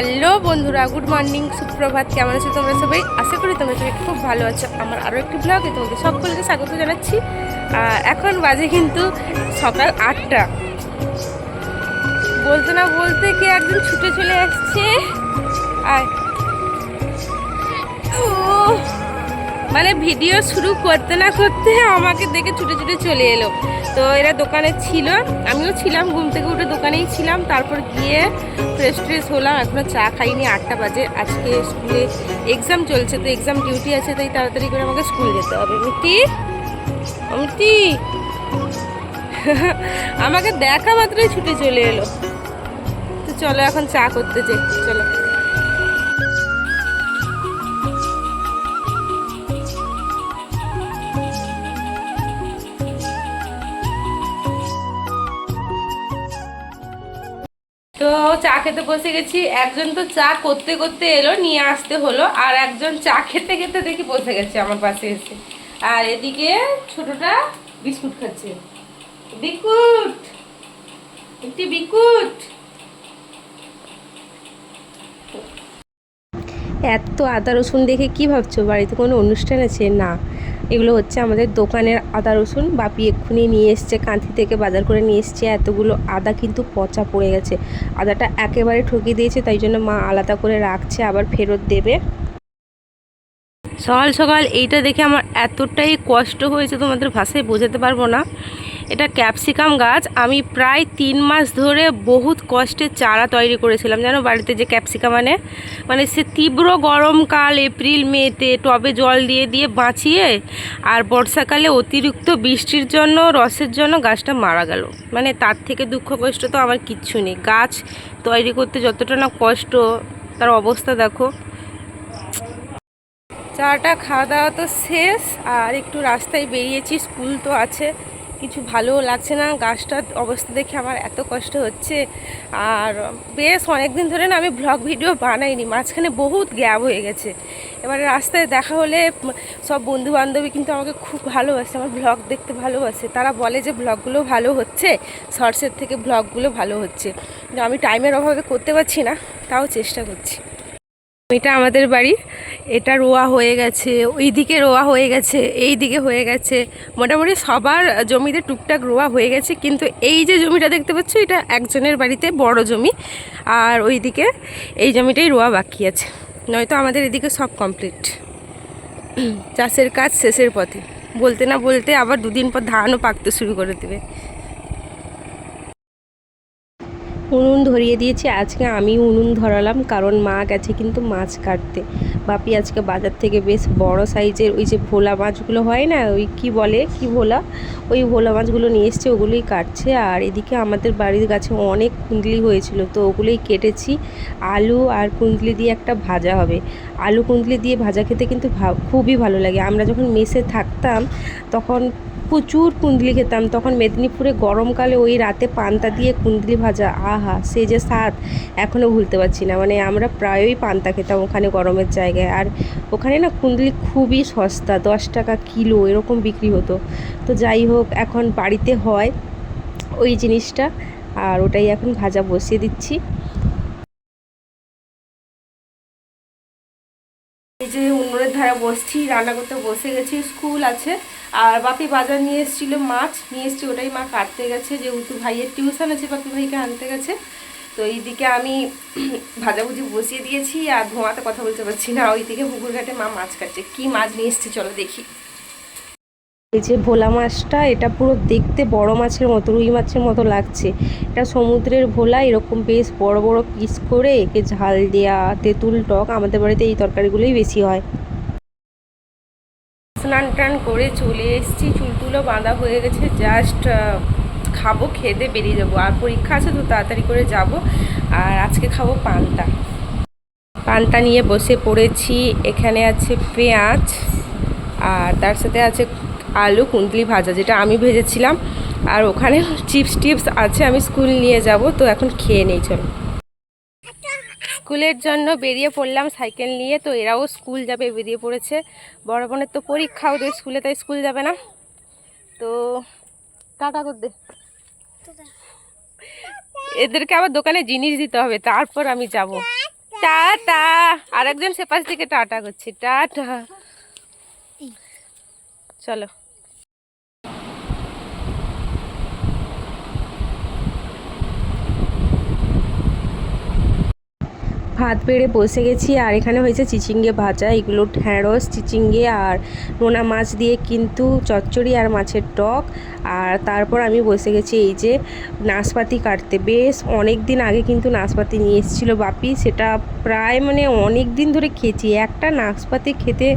Hello বন্ধুরা, good morning, সুপ্রভাত। কেমন আছো তোমরা সবাই? আশা করি তোমরা সবাই খুব ভালো আছো। আমার আরও একটি ব্লগে তোমাদের সকলকে স্বাগত জানাচ্ছি। এখন বাজে কিন্তু সকাল 8টা। বলতে না বলতে কে একদিন ছুটে চলে আসছে। আর মানে ভিডিও শুরু করতে না করতে আমাকে দেখে ছুটে ছুটে চলে এলো। তো এরা দোকানে ছিল, আমিও ছিলাম, ঘুম থেকে উঠে দোকানেই ছিলাম। তারপর গিয়ে ফ্রেশ ট্রেশ হলাম, এখনও চা খাইনি। 8টা বাজে। আজকে স্কুলে এক্সাম চলছে, তো এক্সাম ডিউটি আছে, তাই তাড়াতাড়ি করে আমাকে স্কুল যেতে হবে। মিটি মিটি আমাকে দেখা মাত্রই ছুটে চলে এলো। তো চলো এখন চা করতে যাই, চলো। তো চা খেতে বসে গেছি। একজন তো চা করতে করতে এলো, নিয়ে আসতে হলো, আর একজন চা খেতে খেতে দেখি বসে গেছে আমার পাশে এসে। আর এদিকে ছোটটা বিস্কুট খাচ্ছে। বিকুট, একটি বিকুট। এত আদা রসুন দেখে কি ভাবছো বাড়িতে কোনো অনুষ্ঠান আছে? না, এগুলো হচ্ছে আমাদের দোকানের আদা রসুন। বাপি এক্ষুনি নিয়ে এসছে, কাঁথি থেকে বাজার করে নিয়ে এসছে। এতগুলো আদা কিন্তু পচা পড়ে গেছে, আদাটা একেবারে ঠকিয়ে দিয়েছে, তাই জন্য মা আলাদা করে রাখছে, আবার ফেরত দেবে। সকাল সকাল এইটা দেখে আমার এতটাই কষ্ট হয়েছে, তোমাদের ভাষায় বোঝাতে পারবো না। এটা ক্যাপসিকাম গাছ। আমি প্রায় 3 মাস ধরে বহুত কষ্টে চারা তৈরি করেছিলাম, জানো, বাড়িতে যে ক্যাপসিকাম মানে সে তীব্র গরমকাল এপ্রিল মেতে টবে জল দিয়ে দিয়ে বাঁচিয়ে, আর বর্ষাকালে অতিরিক্ত বৃষ্টির জন্য, রসের জন্য গাছটা মারা গেল। মানে তার থেকে দুঃখ কষ্ট তো আমার কিচ্ছু নেই। গাছ তৈরি করতে যতটা না কষ্ট, তার অবস্থা দেখো। চাটা খাওয়া দাওয়া তো শেষ, আর একটু রাস্তায় বেরিয়েছি, স্কুল তো আছে। কিছু ভালো লাগছে না, গাছটার অবস্থা দেখে আমার এত কষ্ট হচ্ছে। আর বেশ অনেক দিন ধরে না আমি ব্লগ ভিডিও বানাইনি, মাঝখানে বহুত গ্যাপ হয়ে গেছে। এবারে রাস্তায় দেখা হলে সব বন্ধু বান্ধবী কিন্তু আমাকে খুব ভালোবাসে, আমার ব্লগ দেখতে ভালোবাসে। তারা বলে যে ব্লগগুলো ভালো হচ্ছে, শর্টসের থেকে ব্লগগুলো ভালো হচ্ছে। কিন্তু আমি টাইমের অভাবে করতে পারছি না, তাও চেষ্টা করছি। এটা আমাদের বাড়ি, এটা রোয়া হয়ে গেছে, ওই দিকে রোয়া হয়ে গেছে, এই দিকে হয়ে গেছে। মোটামুটি সবার জমিতে টুকটাক রোয়া হয়ে গেছে, কিন্তু এই যে জমিটা দেখতে পাচ্ছ, এটা একজনের বাড়িতে বড় জমি, আর ওই দিকে এই জমিটাই রোয়া বাকি আছে। নয়তো আমাদের এদিকে সব কমপ্লিট। চাষের কাজ শেষের পথে, বলতে না বলতে আবার 2 দিন পর ধানও পাকতে শুরু করে দেবে। উনুন ধরিয়ে দিয়েছি। আজকে আমি উনুন ধরালাম, কারণ মা গেছে কিন্তু মাছ কাটতে। বাপি আজকে বাজার থেকে বেশ বড় সাইজের ওই যে ভোলা মাছগুলো হয় না, ওই কি বলে, কি ভোলা, ওই ভোলা মাছগুলো নিয়ে এসছে, ওগুলোই কাটছে। আর এদিকে আমাদের বাড়ির গাছে অনেক কুঁদলি হয়েছিল, তো ওগুলোই কেটেছি। আলু আর কুঁদলি দিয়ে একটা ভাজা হবে। আলু কুঁদলি দিয়ে ভাজা খেতে কিন্তু খুবই ভালো লাগে। আমরা যখন মেসে থাকতাম তখন প্রচুর কুঁদলি খেতাম। তখন মেদিনীপুরে গরমকালে ওই রাতে পান্তা দিয়ে কুঁদলি ভাজা, আহা সে যে স্বাদ, এখনও ভুলতে পারছি না। মানে আমরা প্রায়ই পান্তা খেতাম ওখানে গরমের জায়গায়। আর ওখানে না কুঁদলি খুবই সস্তা, 10 টাকা কিলো এরকম বিক্রি হতো। তো যাই হোক, এখন বাড়িতে হয় ওই জিনিসটা, আর ওটাই এখন ভাজা বসিয়ে দিচ্ছি। এই যে উনুনের ধারে বসছি, রান্না করতে বসে গেছি। স্কুল আছে, আর বাপি বাজার নিয়ে এসেছিলো, মাছ নিয়ে এসছি, ওটাই মা কাটতে গেছে, যেহেতু ভাইয়ের টিউশন আছে, বাপি ভাইকে আনতে গেছে। তো এইদিকে আমি ভাজাভুজি বসিয়ে দিয়েছি, আর ধোঁয়াতে কথা বলতে পারছি না। ওইদিকে পুকুর ঘাটে মা মাছ কাটছে। কি মাছ নিয়ে এসছে চলো দেখি। এই যে ভোলা মাছটা, এটা পুরো দেখতে বড় মাছের মতো, রুই মাছের মতো লাগছে। এটা সমুদ্রের ভোলা, এরকম বেশ বড় বড় পিস করে একে ঝাল দেয়া, তেঁতুল টক, আমাদের বাড়িতে এই তরকারিগুলোই বেশি হয়। স্নান টান করে চলে এসেছি, চুলটুলো বাঁধা হয়ে গেছে, জাস্ট খাবো, খেতে বেরিয়ে যাবো। আর পরীক্ষা আছে তো তাড়াতাড়ি করে যাব। আর আজকে খাবো পান্তা। পান্তা নিয়ে বসে পড়েছি। এখানে আছে পেঁয়াজ, আর তার সাথে আছে আলু কুঁদলি ভাজা, যেটা আমি ভেজেছিলাম। আর ওখানে চিপস টিপস আছে, আমি স্কুল নিয়ে যাব, তো এখন খেয়ে নেই চলো। স্কুলের জন্য বেরিয়ে পড়লাম সাইকেল নিয়ে। তো এরাও স্কুল যাবে, বেরিয়ে পড়েছে। বড় বোনের তো পরীক্ষা, ওদের স্কুলে, তাই স্কুল যাবে না। তো টাটা করতে, এদেরকে আবার দোকানে জিনিস দিতে হবে, তারপর আমি যাব। টাটা। আরেকজন সেপাশ থেকে টাটা করছে, টাটা। চলো। ভাত বেড়ে বসে গেছি, আর এখানে হয়েছে চিচিঙ্গে ভাজা, এগুলো ঢ্যাঁড়স, চিচিঙ্গে আর নোনা মাছ দিয়ে কিন্তু চচ্চড়ি আর মাছের টক। আর তারপর আমি বসে গেছি এই যে নাশপাতি কাটতে। বেশ অনেক দিন আগে কিন্তু নাশপাতি নিয়ে এসেছিলো বাপি, সেটা প্রায় মানে অনেক দিন ধরে খেয়েছি। একটা নাশপাতি খেতে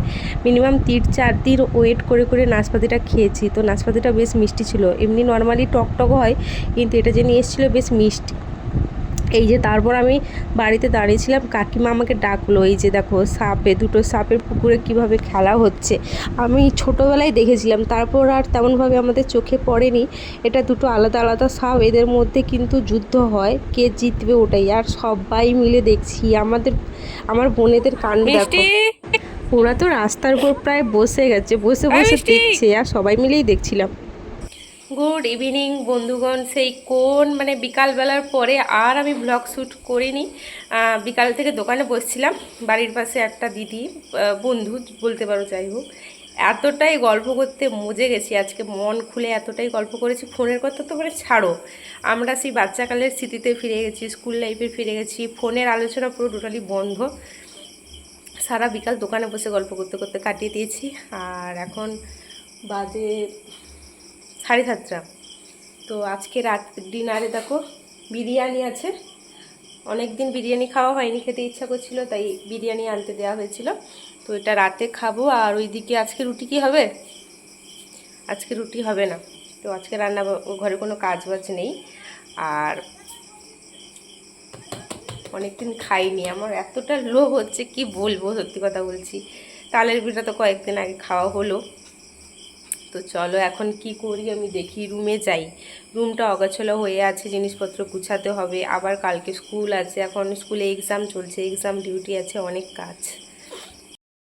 মিনিমাম 3-4 দিন ওয়েট করে করে নাশপাতিটা খেয়েছি। তো নাশপাতিটা বেশ মিষ্টি ছিল, এমনি নর্মালি টক টক হয়, কিন্তু এটা যে নিয়ে এসেছিলো বেশ মিষ্টি। এই যে তারপর আমি বাড়িতে দাঁড়িয়েছিলাম, কাকিমা আমাকে ডাকলো। এই যে দেখো দুটো সাপের পুকুরে কিভাবে খেলা হচ্ছে। আমি ছোটোবেলায় দেখেছিলাম, তারপর আর তেমনভাবে আমাদের চোখে পড়েনি। এটা দুটো আলাদা আলাদা সাপ, এদের মধ্যে কিন্তু যুদ্ধ হয়, কে জিতবে ওটাই। আর সবাই মিলে দেখছি, আমার বোনেদের কাণ্ড দেখো। ওরা তো রাস্তার উপর প্রায় বসে গেছে, বসে বসে দেখছে, আর সবাই মিলেই দেখছিলাম। গুড ইভিনিং বন্ধুগণ। সেই কোন মানে বিকালবেলার পরে আর আমি ব্লগ শ্যুট করিনি। বিকাল থেকে দোকানে বসছিলাম, বাড়ির পাশে একটা দিদি বন্ধু বলতে পারো, যাই হোক, এতটাই গল্প করতে মজে গেছি আজকে, মন খুলে এতটাই গল্প করেছি। ফোনের কথা তো মানে ছাড়ো, আমরা সেই বাচ্চাকালের স্মৃতিতে ফিরে গেছি, স্কুল লাইফে ফিরে গেছি। ফোনের আলোচনা পুরো টোটালি বন্ধ। সারা বিকাল দোকানে বসে গল্প করতে করতে কাটিয়ে দিয়েছি। আর এখন বাজে 7:30। তো আজকে রাত ডিনারে দেখো বিরিয়ানি আছে। অনেক দিন বিরিয়ানি খাওয়া হয়নি, খেতে ইচ্ছা করছিল, তাই বিরিয়ানি আনতে দেওয়া হয়েছিল। তো এটা রাতে খাবো। আর ওইদিকে আজকে রুটি কি হবে? আজকে রুটি হবে না। তো আজকে রান্না ঘরে কোনো কাজ বাজ নেই। আর অনেকদিন খাইনি, আমার এতটা লোভ হচ্ছে কি বলবো, সত্যি কথা বলছি। তালের পিঠা তো কয়েকদিন আগে খাওয়া হলো। তো চলো এখন কি করি আমি দেখি, রুমে যাই। রুমটা অগোছালো হয়ে আছে, জিনিসপত্র গুছাতে হবে। আবার কালকে স্কুল আছে, এখন স্কুলে এক্সাম চলছে, এক্সাম ডিউটি আছে, অনেক কাজ।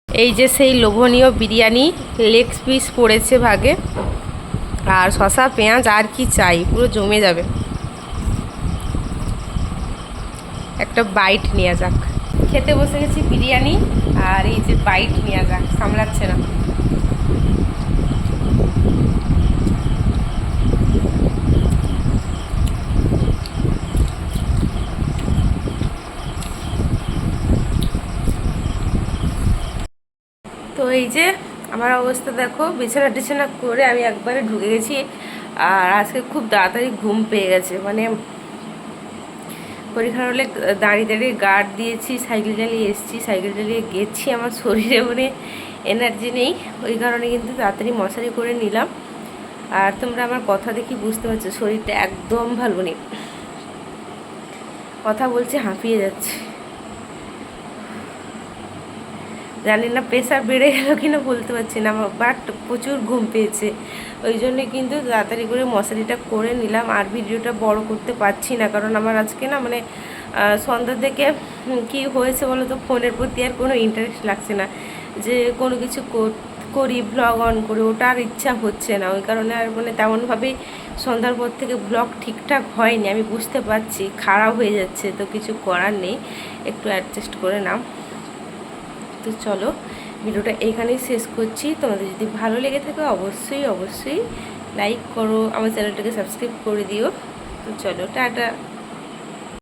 এই যে সেই লোভনীয় বিরিয়ানি, লেগ পিস পড়েছে ভাগে, আর শসা পেঁয়াজ, আর কি চাই, পুরো জমে যাবে। একটা বাইট নেওয়া যাক। খেতে বসে গেছি বিরিয়ানি, আর এই যে বাইট নেওয়া যাক, সামলাচ্ছে না। তো এই যে আমার অবস্থা দেখো, বিছানা টিছানা করে আমি একবারে ঢুকে গেছি। আর আজকে খুব তাড়াতাড়ি ঘুম পেয়ে গেছে, মানে পরীক্ষা হলে দাঁড়িয়ে দাঁড়িয়ে গার্ড দিয়েছি, সাইকেল চালিয়ে এসেছি, সাইকেল চালিয়ে গেছি, আমার শরীরে মানে এনার্জি নেই, ওই কারণে কিন্তু তাড়াতাড়ি মশারি করে নিলাম। আর তোমরা আমার কথা দেখি বুঝতে পারছো শরীরটা একদম ভালো নেই, কথা বলছি হাঁপিয়ে যাচ্ছে। জানি না প্রেশার বেড়ে গেল কিনা বলতে পারছি না, বাট প্রচুর ঘুম পেয়েছে, ওই জন্যে কিন্তু তাড়াতাড়ি করে মশারিটা করে নিলাম। আর ভিডিওটা বড় করতে পারছি না, কারণ আমার আজকে না মানে সন্ধ্যা থেকে কি হয়েছে বলো তো, ফোনের প্রতি আর কোনো ইন্টারেস্ট লাগছে না, যে কোনো কিছু করি ব্লগ অন করে, ওটা আর ইচ্ছা হচ্ছে না। ওই কারণে আর মানে তেমনভাবেই সন্ধ্যার পর থেকে ব্লগ ঠিকঠাক হয়নি, আমি বুঝতে পারছি খারাপ হয়ে যাচ্ছে, তো কিছু করার নেই, একটু অ্যাডজাস্ট করে নাও। তো চলো ভিডিওটা এইখানেই শেষ করছি। তোমাদের যদি ভালো লেগে থাকে অবশ্যই অবশ্যই লাইক করো, আমার চ্যানেলটাকে সাবস্ক্রাইব করে দিও। তো চলো টাটা।